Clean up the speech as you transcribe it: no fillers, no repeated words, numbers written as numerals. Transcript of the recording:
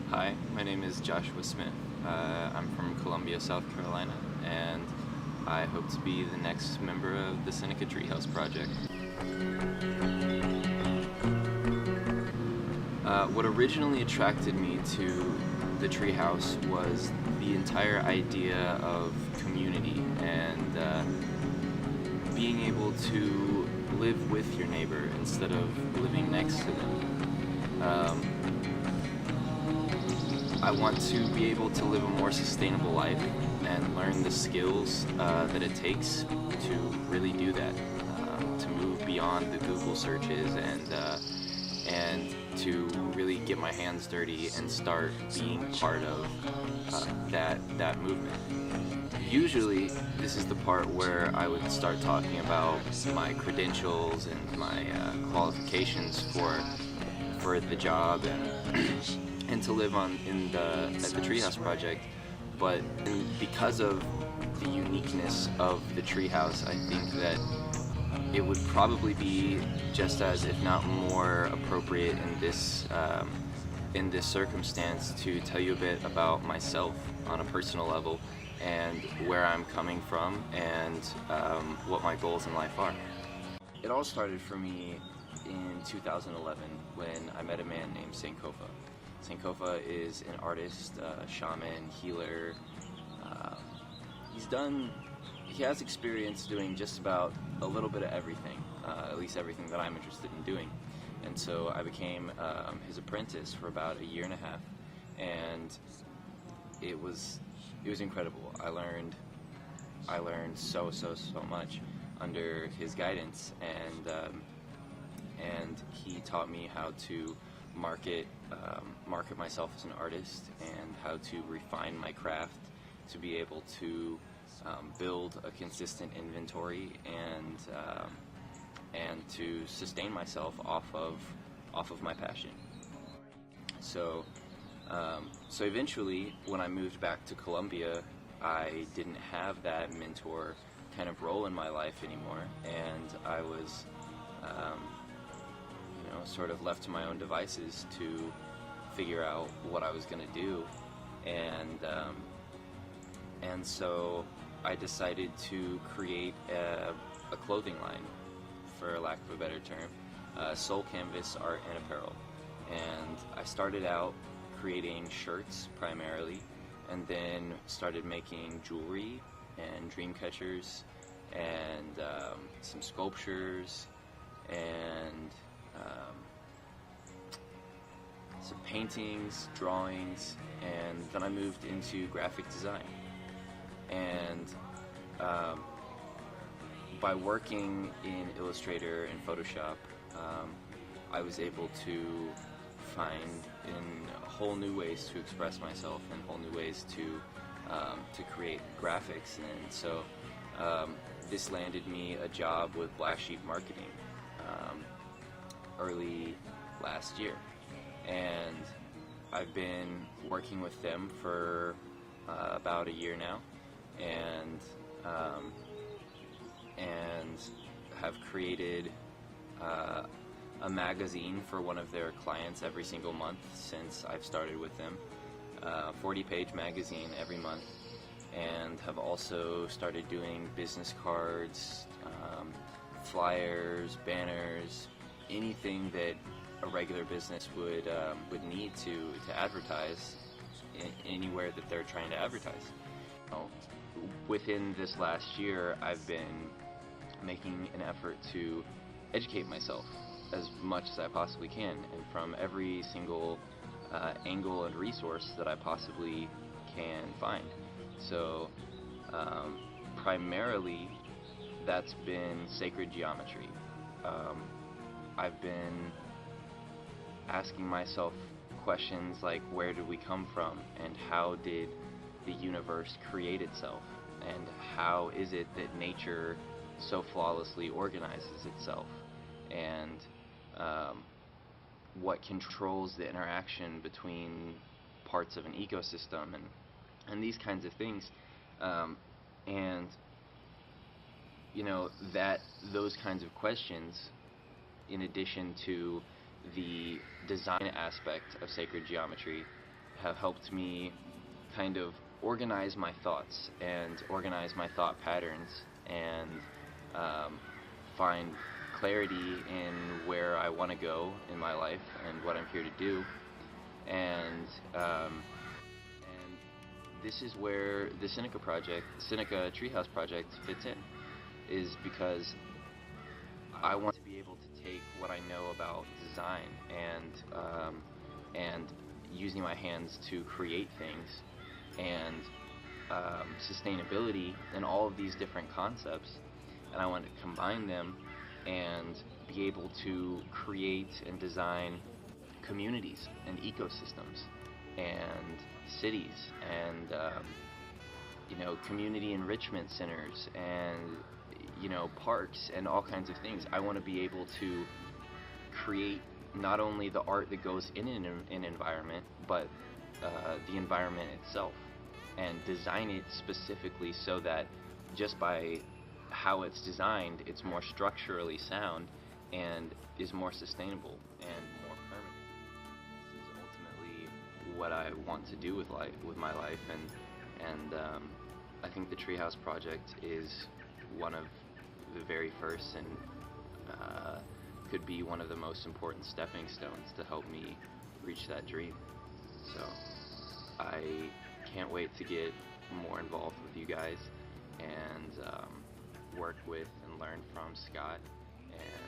Hi, my name is Joshua Smith. I'm from Columbia, South Carolina, and I hope to be the next member of the Seneca Treehouse Project. What originally attracted me to the treehouse was the entire idea of community and being able to live with your neighbor instead of living next to them. I want to be able to live a more sustainable life and learn the skills that it takes to really do that, to move beyond the Google searches and to really get my hands dirty and start being part of that movement. Usually, this is the part where I would start talking about my credentials and my qualifications for the job and to live on at the Treehouse Project. But because of the uniqueness of the Treehouse, I think that it would probably be just as, if not more, appropriate in this circumstance to tell you a bit about myself on a personal level and where I'm coming from and what my goals in life are. It all started for me in 2011 when I met a man named Sankofa. Sankofa is an artist, shaman, healer. Uh, he has experience doing just about a little bit of everything, at least everything that I'm interested in doing. And so I became his apprentice for about a year and a half, and it was incredible. I learned so much under his guidance, and he taught me how to market myself as an artist and how to refine my craft to be able to build a consistent inventory and to sustain myself off of my passion. So eventually, when I moved back to Columbia, I didn't have that mentor kind of role in my life anymore, and I was sort of left to my own devices to figure out what I was going to do, and so I decided to create a clothing line, for lack of a better term, Soul Canvas Art and Apparel. And I started out creating shirts primarily, and then started making jewelry and dream catchers and some sculptures and some paintings, drawings, and then I moved into graphic design. And by working in Illustrator and Photoshop, I was able to find in whole new ways to express myself and whole new ways to create graphics. And so this landed me a job with Black Sheep Marketing early last year, and I've been working with them for about a year now, and have created a magazine for one of their clients every single month since I've started with them, 40-page magazine every month, and have also started doing business cards, flyers, banners, anything that a regular business would need to advertise anywhere that they're trying to advertise. Within this last year, I've been making an effort to educate myself as much as I possibly can, and from every single angle and resource that I possibly can find. So primarily that's been sacred geometry. I've been asking myself questions like, where did we come from, and how did the universe create itself, and how is it that nature so flawlessly organizes itself, and what controls the interaction between parts of an ecosystem, and these kinds of things, and that those kinds of questions, in addition to the design aspect of sacred geometry, have helped me kind of organize my thoughts and organize my thought patterns and um, find clarity in where I want to go in my life and what I'm here to do. And and this is where the Seneca Treehouse Project fits in, is because I want to be able to take what I know about design and using my hands to create things and sustainability and all of these different concepts, and I want to combine them and be able to create and design communities and ecosystems and cities and community enrichment centers and parks and all kinds of things. I want to be able to create not only the art that goes in an environment, but the environment itself, and design it specifically so that just by how it's designed, it's more structurally sound and is more sustainable and more permanent. This is ultimately what I want to do with my life, and I think the Treehouse Project is one of the very first and could be one of the most important stepping stones to help me reach that dream. So I can't wait to get more involved with you guys and work with and learn from Scott and